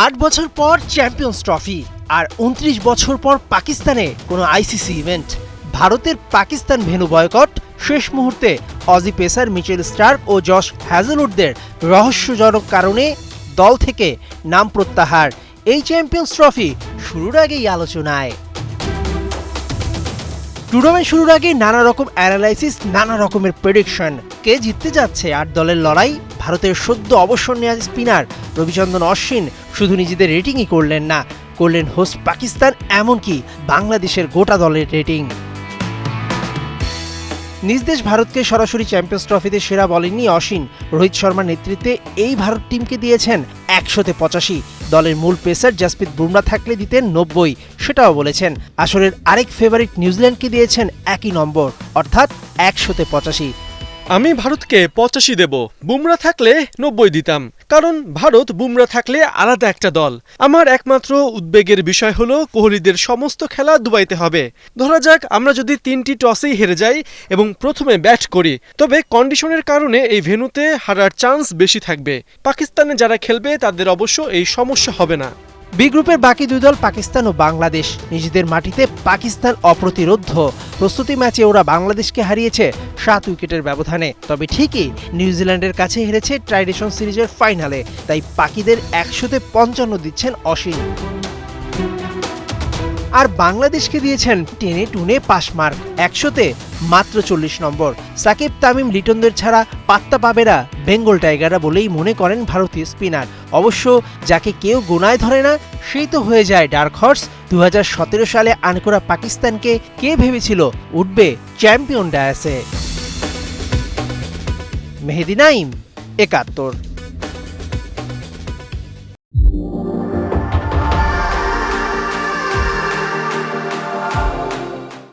8 বছর পর champions trophy আর 29 বছর পর পাকিস্তানে কোনো আইসিসি ইভেন্ট। ভারতের পাকিস্তান ভেন্যু বয়কট, শেষ মুহূর্তে অজি পেসার মিচেল স্টার্ক ও জশ হ্যাজেলউডদের রহস্যজনক কারণে দল থেকে নাম প্রত্যাহার। এই চ্যাম্পিয়ন্স ট্রফি শুরুর আগেই আলোচনায়। টুর্নামেন্ট শুরুর আগে নানা রকম অ্যানালাইসিস, নানা রকমের প্রেডিকশন। কে জিততে যাচ্ছে 8 দলের লড়াই? ভারতের সদ্য অবসর নেওয়া স্পিনার রবিচন্দ্রন অশ্বিন শুধু নিজেদের রেটিংই করলেন না, করলেন হোস্ট পাকিস্তান, এমনকি বাংলাদেশের গোটা দলের রেটিং। নিজ দেশ ভারতকে সরাসরি চ্যাম্পিয়ন্স ট্রফিতে সেরা বলেননি অশ্বিন। রোহিত শর্মার নেতৃত্বে এই ভারত টিমকে দিয়েছেন 100-85। দলের মূল পেসার জাসপ্রীত বুমরা থাকলে দিতেন 90, সেটাও বলেছেন। আসরের আরেক ফেভারিট নিউজিল্যান্ডকে দিয়েছেন একই নম্বর, অর্থাৎ 100-85। আমি ভারতকে 85 দেব, বুমরা থাকলে 90 দিতাম, কারণ ভারত বুমরা থাকলে আলাদা একটা দল। আমার একমাত্র উদ্বেগের বিষয় হলো কোহলিদের সমস্ত খেলা দুবাইতে হবে। ধরা যাক আমরা যদি 3টি টসেই হেরে যাই এবং প্রথমে ব্যাট করি, তবে কন্ডিশনের কারণে এই ভেন্যুতে হারার চান্স বেশি থাকবে। পাকিস্তানে যারা খেলবে তাদের অবশ্য এই সমস্যা হবে না। বি গ্রুপের বাকি দুই দল পাকিস্তান ও বাংলাদেশ। নিজেদের মাটিতে পাকিস্তান অপ্রতিরোধ্য। প্রস্তুতি ম্যাচে ওরা বাংলাদেশকে হারিয়েছে 7 উইকেটের ব্যবধানে। তবে ঠিকই নিউজিল্যান্ডের কাছে হেরেছে ট্রাইডেশন সিরিজের ফাইনালে। তাই পাকিদের 100-55 দিচ্ছেন অশ্বিন। আর বাংলাদেশকে দিয়েছেন টেনে টুনে পাস মার্ক, 100-তে মাত্র 40 নম্বর। সাকিব, তামিম, লিটনদের ছাড়া পাত্তা পাবে না বেঙ্গল টাইগাররা বলেই মনে করেন ভারতীয় স্পিনার। অবশ্য যাকে কেউ গোনায় ধরে না, সেই তো হয়ে যায় ডার্ক হর্স। 2017 সালে আনকোরা পাকিস্তানকে কে ভেবেছিল উঠবে চ্যাম্পিয়ন ডায়াসে? মেহেদি নাইম, 71।